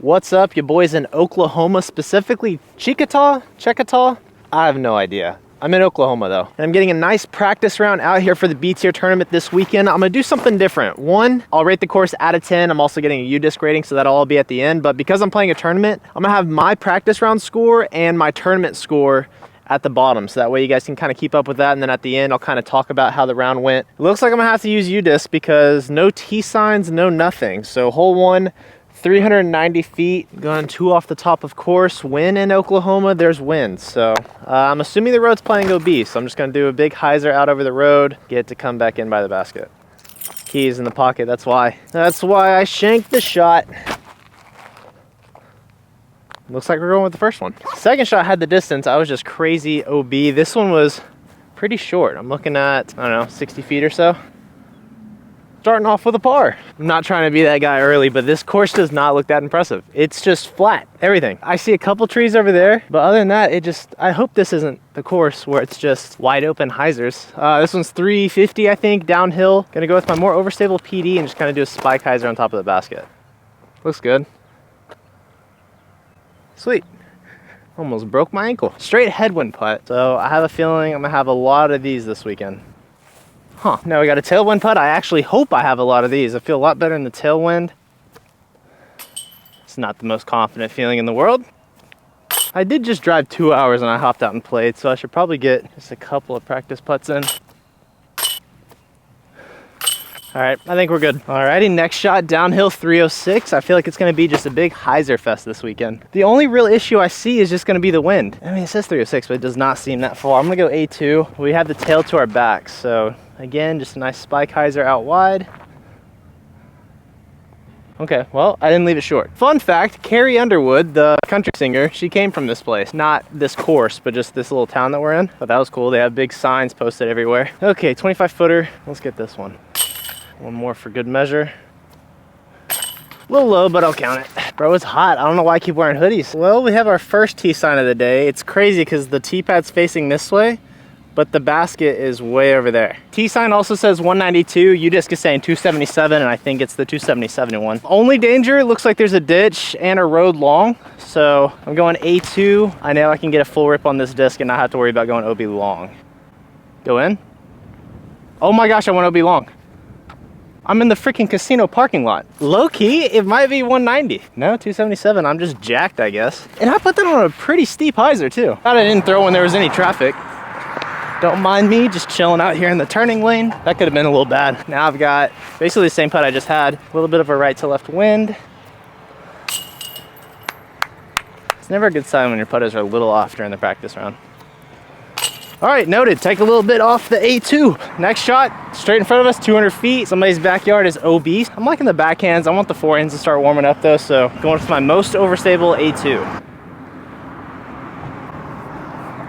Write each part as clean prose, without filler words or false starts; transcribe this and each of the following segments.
What's up, you boys in Oklahoma, specifically Chickasaw? I have no idea. I'm in Oklahoma though, and I'm getting a nice practice round out here for the B tier tournament this weekend. I'm gonna do something different. One, I'll rate the course out of 10. I'm also getting a U-disc rating, so that'll all be at the end. But because I'm playing a tournament, I'm gonna have my practice round score and my tournament score at the bottom, so that way you guys can kind of keep up with that, and then at the end I'll kind of talk about how the round went. It looks like I'm gonna have to use U-disc because no T signs, no nothing. So hole one, 390 feet, going 2 off the top, of course. Wind in Oklahoma, there's wind. So I'm assuming the road's playing OB, so I'm just gonna do a big hyzer out over the road, get to come back in by the basket. Keys in the pocket, that's why I shanked the shot. Looks like we're going with the first one. Second shot had the distance. I was just crazy OB. This one was pretty short. I'm looking at, I don't know, 60 feet or so. Starting off with a par. I'm not trying to be that guy early, but this course does not look that impressive. It's just flat, everything. I see a couple trees over there, but other than that, I hope this isn't the course where it's just wide open hyzers. This one's 350, I think, downhill. Gonna go with my more overstable PD and just kind of do a spike hyzer on top of the basket. Looks good. Sweet. Almost broke my ankle. Straight headwind putt. So I have a feeling I'm gonna have a lot of these this weekend. Huh, now we got a tailwind putt. I actually hope I have a lot of these. I feel a lot better in the tailwind. It's not the most confident feeling in the world. I did just drive 2 hours and I hopped out and played, so I should probably get just a couple of practice putts in. All right, I think we're good. Alrighty, next shot, downhill 306. I feel like it's gonna be just a big hyzer fest this weekend. The only real issue I see is just gonna be the wind. I mean, it says 306, but it does not seem that far. I'm gonna go A2. We have the tail to our back, so again, just a nice spike hyzer out wide. Okay, well, I didn't leave it short. Fun fact, Carrie Underwood, the country singer, she came from this place. Not this course, but just this little town that we're in. But that was cool. They have big signs posted everywhere. Okay, 25 footer. Let's get this one. One more for good measure. A little low, but I'll count it. Bro, it's hot. I don't know why I keep wearing hoodies. Well, we have our first tee sign of the day. It's crazy because the tee pad's facing this way, but the basket is way over there. Tee sign also says 192. U-disc is saying 277, and I think it's the 277 one. Only danger, looks like there's a ditch and a road long. So I'm going A2. I know I can get a full rip on this disc and not have to worry about going OB long. Go in. Oh my gosh, I went OB long. I'm in the freaking casino parking lot. Low key, it might be 190. No, 277, I'm just jacked, I guess. And I put that on a pretty steep hyzer too. Thought I didn't throw when there was any traffic. Don't mind me, just chilling out here in the turning lane. That could have been a little bad. Now I've got basically the same putt I just had. A little bit of a right to left wind. It's never a good sign when your putters are a little off during the practice round. All right, noted. Take a little bit off the A2. Next shot, straight in front of us, 200 feet. Somebody's backyard is OB. I'm liking the backhands. I want the forehands to start warming up though, so going with my most overstable A2.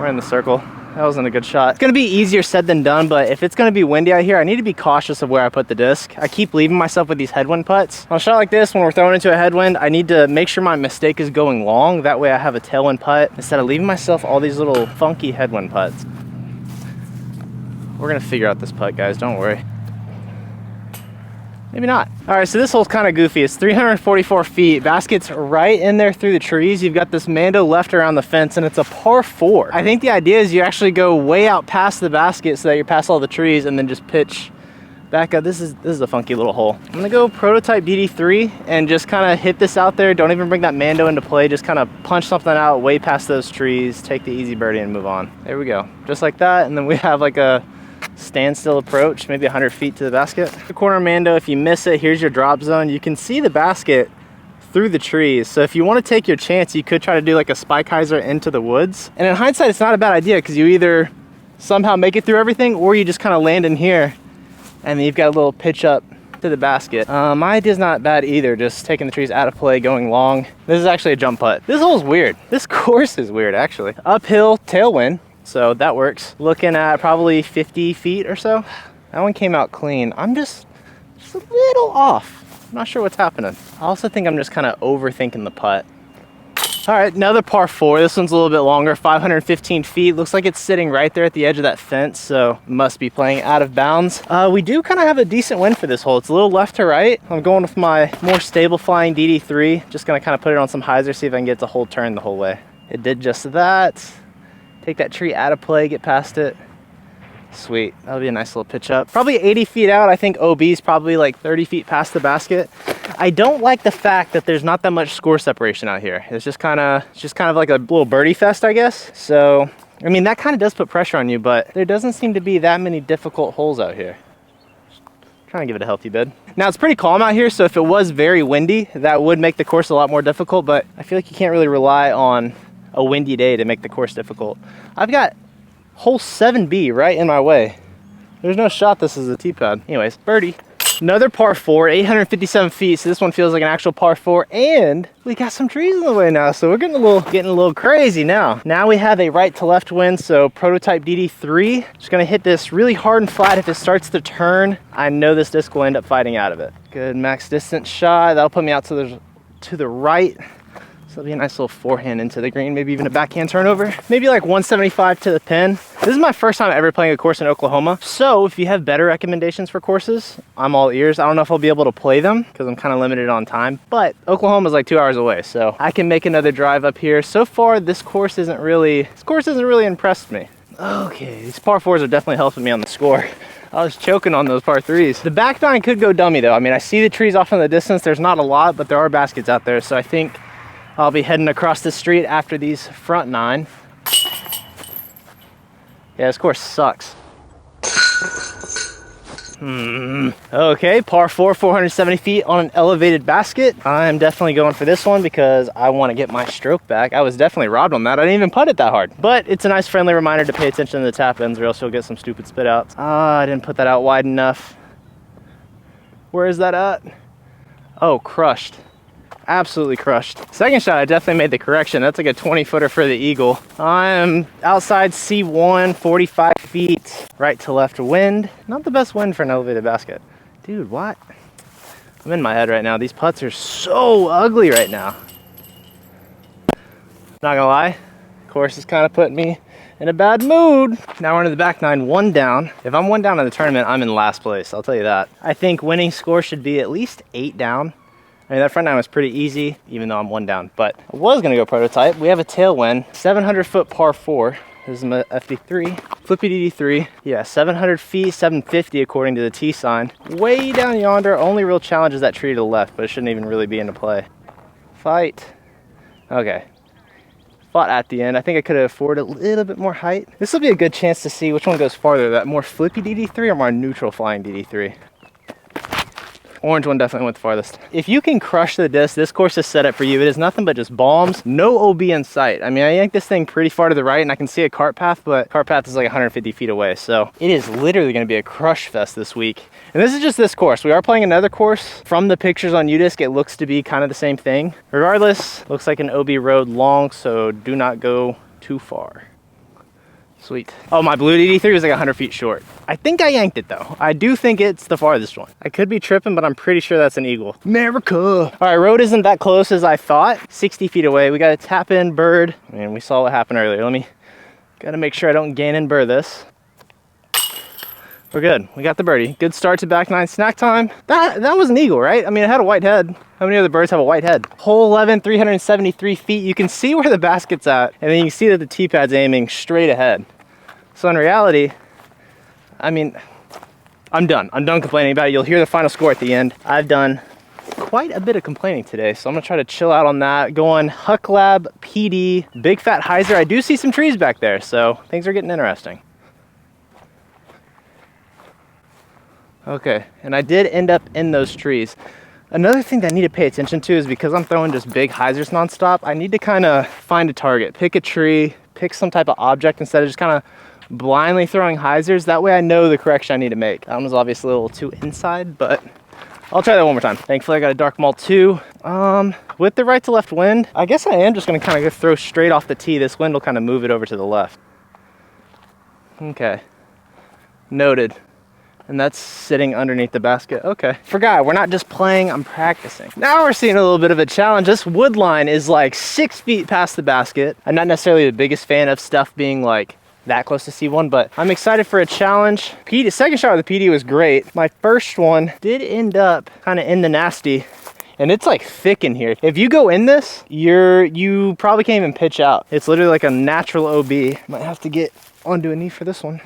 We're in the circle. That wasn't a good shot. It's gonna be easier said than done, but if it's gonna be windy out here, I need to be cautious of where I put the disc. I keep leaving myself with these headwind putts. On a shot like this, when we're throwing into a headwind, I need to make sure my mistake is going long. That way I have a tailwind putt instead of leaving myself all these little funky headwind putts. We're gonna figure out this putt, guys, don't worry. Maybe not. All right, so this hole's kind of goofy. It's 344 feet. Basket's right in there through the trees. You've got this Mando left around the fence, and it's a par 4. I think the idea is you actually go way out past the basket so that you're past all the trees and then just pitch back up. This is a funky little hole. I'm gonna go prototype DD3 and just kind of hit this out there. Don't even bring that Mando into play. Just kind of punch something out way past those trees, take the easy birdie and move on. There we go. Just like that, and then we have like a standstill approach, maybe 100 feet to the basket. The corner Mando, if you miss it, here's your drop zone. You can see the basket through the trees. So if you want to take your chance, you could try to do like a spike hyzer into the woods. And in hindsight, it's not a bad idea because you either somehow make it through everything or you just kind of land in here and then you've got a little pitch up to the basket. My idea's not bad either, just taking the trees out of play, going long. This is actually a jump putt. This hole's weird. This course is weird, actually. Uphill, tailwind. So that works. Looking at probably 50 feet or so. That one came out clean. I'm just a little off. I'm not sure what's happening. I also think I'm just kind of overthinking the putt. All right, another par 4. This one's a little bit longer, 515 feet. Looks like it's sitting right there at the edge of that fence, so must be playing out of bounds. We do kind of have a decent wind for this hole. It's a little left to right. I'm going with my more stable flying DD3. Just gonna kind of put it on some hyzer, see if I can get the whole turn the whole way. It did just that. Take that tree out of play, get past it. Sweet, that'll be a nice little pitch up. Probably 80 feet out. I think OB is probably like 30 feet past the basket. I don't like the fact that there's not that much score separation out here. It's just kind of like a little birdie fest, I guess. So, I mean, that kind of does put pressure on you, but there doesn't seem to be that many difficult holes out here. Trying to give it a healthy bid. Now it's pretty calm out here, so if it was very windy, that would make the course a lot more difficult, but I feel like you can't really rely on a windy day to make the course difficult. I've got hole 7B right in my way. There's no shot this is a tee pad. Anyways, birdie. Another par 4, 857 feet, so this one feels like an actual par 4, and we got some trees in the way now, so we're getting a little crazy now. Now we have a right to left wind, so prototype DD3. Just gonna hit this really hard and flat. If it starts to turn, I know this disc will end up fighting out of it. Good max distance shot. That'll put me out to the right. So it'll be a nice little forehand into the green, maybe even a backhand turnover. Maybe like 175 to the pin. This is my first time ever playing a course in Oklahoma. So if you have better recommendations for courses, I'm all ears. I don't know if I'll be able to play them because I'm kind of limited on time, but Oklahoma is like 2 hours away. So I can make another drive up here. So far, this course hasn't really impressed me. Okay, these par 4s are definitely helping me on the score. I was choking on those par 3s. The back 9 could go dummy though. I mean, I see the trees off in the distance. There's not a lot, but there are baskets out there. So I think I'll be heading across the street after these front 9. Yeah, this course sucks. Okay, par 4, 470 feet on an elevated basket. I'm definitely going for this one because I want to get my stroke back. I was definitely robbed on that. I didn't even putt it that hard. But it's a nice friendly reminder to pay attention to the tap ends or else you'll get some stupid spit outs. I didn't put that out wide enough. Where is that at? Oh, crushed. Absolutely crushed. Second shot, I definitely made the correction. That's like a 20-footer for the eagle. I'm outside C1, 45 feet, right to left wind. Not the best wind for an elevated basket. Dude, what? I'm in my head right now. These putts are so ugly right now. Not gonna lie, course is kind of putting me in a bad mood. Now we're into the back 9, 1 down. If I'm 1 down in the tournament, I'm in last place, I'll tell you that. I think winning score should be at least 8 down. I mean, that front 9 was pretty easy, even though I'm 1 down, but I was gonna go prototype. We have a tailwind, 700-foot par 4. This is my FD3, flippy DD3. Yeah, 700 feet, 750 according to the T sign. Way down yonder, only real challenge is that tree to the left, but it shouldn't even really be into play. Fight. Okay. Fought at the end. I think I could have afforded a little bit more height. This will be a good chance to see which one goes farther, that more flippy DD3 or more neutral flying DD3. Orange one definitely went the farthest. If you can crush the disc, this course is set up for you. It is nothing but just bombs, no OB in sight. I mean, I yanked this thing pretty far to the right and I can see a cart path, but cart path is like 150 feet away. So it is literally gonna be a crush fest this week. And this is just this course. We are playing another course. From the pictures on UDisc, it looks to be kind of the same thing. Regardless, looks like an OB road long, so do not go too far. Sweet. Oh, my blue DD3 was like 100 feet short. I think I yanked it though. I do think it's the farthest one. I could be tripping, but I'm pretty sure that's an eagle. America. All right, road isn't that close as I thought. 60 feet away. We got a tap in bird. I mean, we saw what happened earlier. Gotta make sure I don't gain and burr this. We're good. We got the birdie. Good start to back 9 snack time. That was an eagle, right? I mean, it had a white head. How many other birds have a white head? Hole 11, 373 feet. You can see where the basket's at, and then you can see that the tee pad's aiming straight ahead. So in reality, I mean, I'm done. I'm done complaining about it. You'll hear the final score at the end. I've done quite a bit of complaining today, so I'm gonna try to chill out on that. Going Huck Lab, PD, big fat hyzer. I do see some trees back there, so things are getting interesting. Okay, and I did end up in those trees. Another thing that I need to pay attention to is because I'm throwing just big hyzers nonstop, I need to kind of find a target, pick a tree, pick some type of object instead of just kind of blindly throwing hyzers. That way I know the correction I need to make. That one was obviously a little too inside, but I'll try that one more time. Thankfully I got a dark mall too. With the right to left wind, I guess I am just gonna kind of throw straight off the tee. This wind will kind of move it over to the left. Okay, noted. And that's sitting underneath the basket. Okay. Forgot, we're not just playing, I'm practicing. Now we're seeing a little bit of a challenge. This wood line is like 6 feet past the basket. I'm not necessarily the biggest fan of stuff being like that close to C1, but I'm excited for a challenge. Second shot with the PD was great. My first one did end up kind of in the nasty, and it's like thick in here. If you go in this, you probably can't even pitch out. It's literally like a natural OB. Might have to get onto a knee for this one.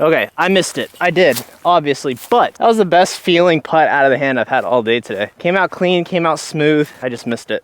Okay, I missed it. I did, obviously, but that was the best feeling putt out of the hand I've had all day today. Came out clean, came out smooth. I just missed it.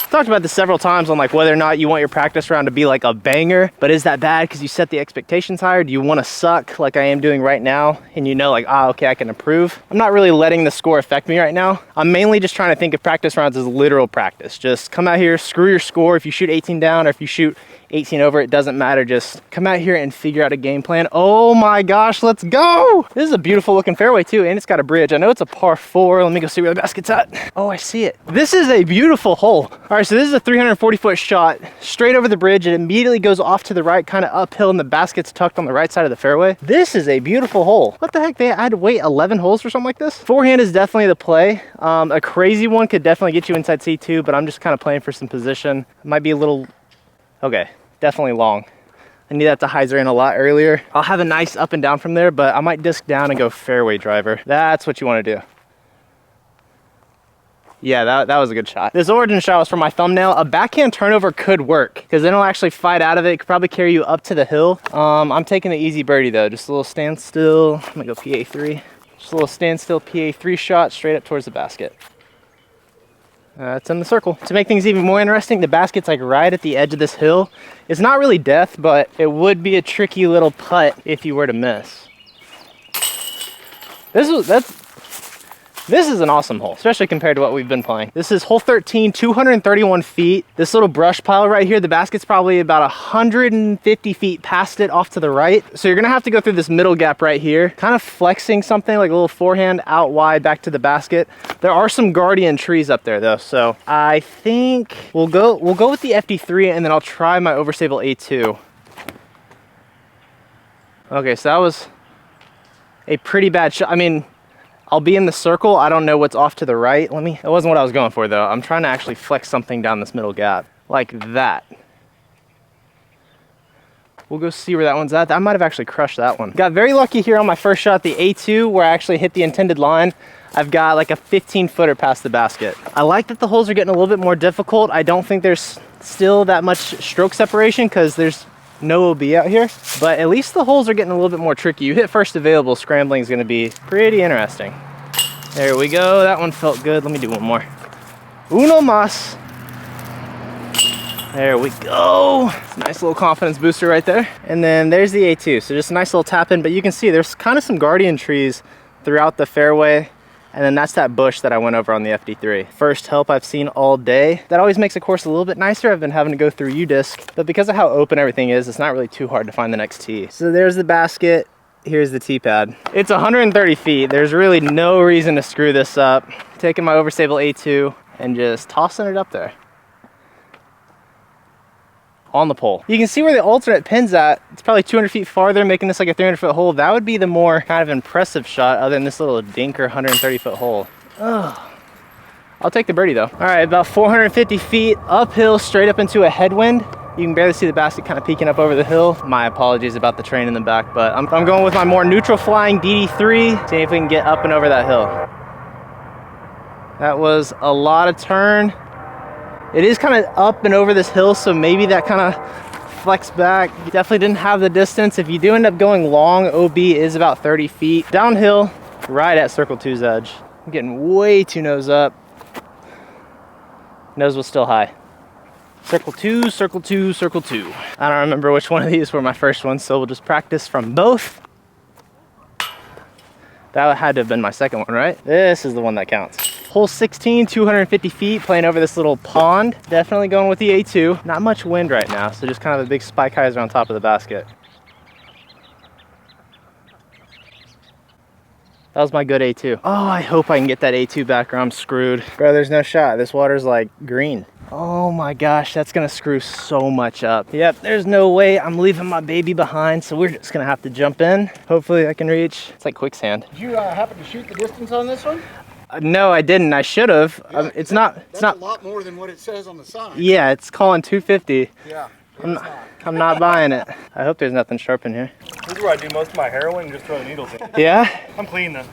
Talked about this several times on like whether or not you want your practice round to be like a banger, but is that bad because you set the expectations higher? Do you want to suck like I am doing right now and you know like, okay, I can improve? I'm not really letting the score affect me right now. I'm mainly just trying to think of practice rounds as literal practice. Just come out here, screw your score. If you shoot 18 down or if you shoot 18 over, it doesn't matter. Just come out here and figure out a game plan. Oh my gosh, let's go. This is a beautiful looking fairway too, and it's got a bridge. I know it's a par 4. Let me go see where the basket's at. Oh, I see it. This is a beautiful hole. All right, so this is a 340-foot shot straight over the bridge. It immediately goes off to the right, kind of uphill, and the basket's tucked on the right side of the fairway. This is a beautiful hole. What the heck? I had to wait 11 holes for something like this? Forehand is definitely the play. A crazy one could definitely get you inside C2, but I'm just kind of playing for some position. It might be a little... Okay, definitely long. I need that to hyzer in a lot earlier. I'll have a nice up and down from there, but I might disc down and go fairway driver. That's what you want to do. Yeah, that was a good shot. This origin shot was for my thumbnail. A backhand turnover could work because then it'll actually fight out of it. It could probably carry you up to the hill. I'm taking the easy birdie though. Just a little standstill. I'm gonna go PA3. Just a little standstill PA3 shot straight up towards the basket. It's in the circle. To make things even more interesting, the basket's like right at the edge of this hill. It's not really death, but it would be a tricky little putt if you were to miss. This is an awesome hole, especially compared to what we've been playing. This is hole 13, 231 feet. This little brush pile right here, the basket's probably about 150 feet past it off to the right. So you're gonna have to go through this middle gap right here, kind of flexing something like a little forehand out wide back to the basket. There are some guardian trees up there though, so I think we'll go with the FD3 and then I'll try my overstable A2. Okay, so that was a pretty bad shot. I mean, I'll be in the circle. I don't know what's off to the right. That wasn't what I was going for though. I'm trying to actually flex something down this middle gap like that. We'll go see where that one's at. I might have actually crushed that one. Got very lucky here on my first shot, the A2, where I actually hit the intended line. I've got like a 15-footer past the basket. I like that the holes are getting a little bit more difficult. I don't think there's still that much stroke separation because there's no OB out here, but at least the holes are getting a little bit more tricky. You hit first available, scrambling is going to be pretty interesting. There we go. That one felt good. Let me do one more. Uno mas. There we go. It's a nice little confidence booster right there. And then there's the A2. So just a nice little tap in, but you can see there's kind of some guardian trees throughout the fairway. And then that's that bush that I went over on the FD3. First help I've seen all day. That always makes a course a little bit nicer. I've been having to go through U-disc, but because of how open everything is, it's not really too hard to find the next tee. So there's the basket. Here's the tee pad. It's 130 feet. There's really no reason to screw this up. Taking my overstable A2 and just tossing it up there. On the pole. You can see where the alternate pin's at. It's probably 200 feet farther, making this like a 300-foot hole. That would be the more kind of impressive shot other than this little dinker 130-foot hole. Ugh. I'll take the birdie though. All right, about 450 feet uphill, straight up into a headwind. You can barely see the basket kind of peeking up over the hill. My apologies about the train in the back, but I'm going with my more neutral flying DD3, seeing if we can get up and over that hill. That was a lot of turn. It is kind of up and over this hill, so maybe that kind of flex back. You definitely didn't have the distance. If you do end up going long, OB is about 30 feet. Downhill, right at Circle 2's edge. I'm getting way too nose up. Nose was still high. Circle 2, Circle 2, Circle 2. I don't remember which one of these were my first ones, so we'll just practice from both. That had to have been my second one, right? This is the one that counts. Hole 16, 250 feet, playing over this little pond. Definitely going with the A2. Not much wind right now, so just kind of a big spike hyzer on top of the basket. That was my good A2. Oh, I hope I can get that A2 back or I'm screwed. Bro, there's no shot. This water's like green. Oh my gosh, that's gonna screw so much up. Yep, there's no way I'm leaving my baby behind, so we're just gonna have to jump in. Hopefully I can reach. It's like quicksand. Did you happen to shoot the distance on this one? No, I didn't. I should have. Yeah, It's not a lot more than what it says on the sign. Yeah, it's calling 250. Yeah. I'm not buying it. I hope there's nothing sharp in here. This is where I do most of my heroin and just throw the needles in. Yeah? I'm clean though.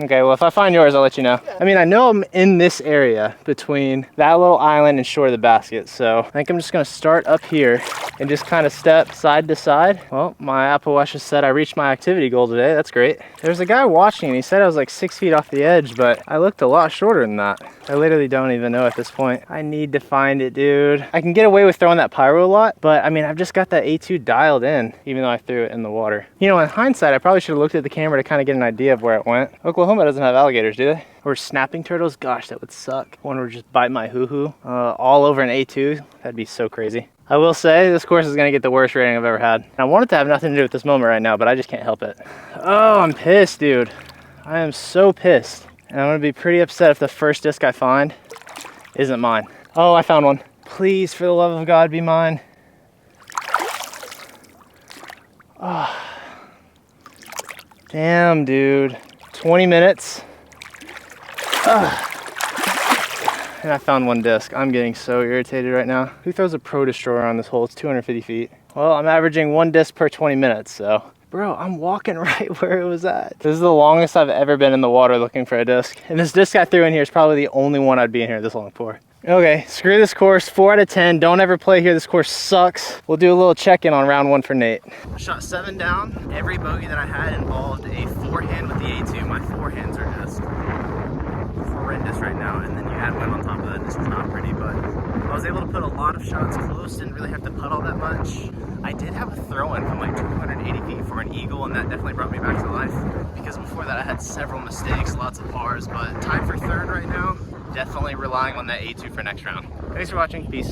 Okay, well if I find yours, I'll let you know. I mean, I know I'm in this area between that little island and shore of the basket, so I think I'm just gonna start up here and just kind of step side to side. Well, my Apple Watch just said I reached my activity goal today. That's great. There's a guy watching and he said I was like 6 feet off the edge, but I looked a lot shorter than that. I literally don't even know at this point. I need to find it, dude. I can get away with throwing that pyro a lot, but I mean, I've just got that A2 dialed in, even though I threw it in the water. You know, in hindsight, I probably should have looked at the camera to kind of get an idea of where it went. Oklahoma doesn't have alligators, do they? Or snapping turtles? Gosh, that would suck. One would just bite my hoo-hoo all over an A2. That'd be so crazy. I will say this course is gonna get the worst rating I've ever had. I want it to have nothing to do with this moment right now, but I just can't help it. Oh, I'm pissed, dude. I am so pissed. And I'm gonna be pretty upset if the first disc I find isn't mine. Oh, I found one. Please, for the love of God, be mine. Oh. Damn, dude. 20 minutes. And I found one disc. I'm getting so irritated right now. Who throws a Pro Destroyer on this hole? It's 250 feet. Well, I'm averaging one disc per 20 minutes, so. Bro, I'm walking right where it was at. This is the longest I've ever been in the water looking for a disc. And this disc I threw in here is probably the only one I'd be in here this long for. Okay, screw this course, 4 out of 10. Don't ever play here, this course sucks. We'll do a little check-in on round 1 for Nate. I shot 7 down. Every bogey that I had involved a forehand with the A2. My forehands are just horrendous right now. And then you add wind on top of that, this is not pretty, but I was able to put a lot of shots close, didn't really have to putt all that much. I did have a throw-in from like 280 feet for an eagle, and that definitely brought me back to life. Because before that I had several mistakes, lots of pars, but tied for 3rd right now. Definitely relying on that A2 for next round. Thanks for watching, peace.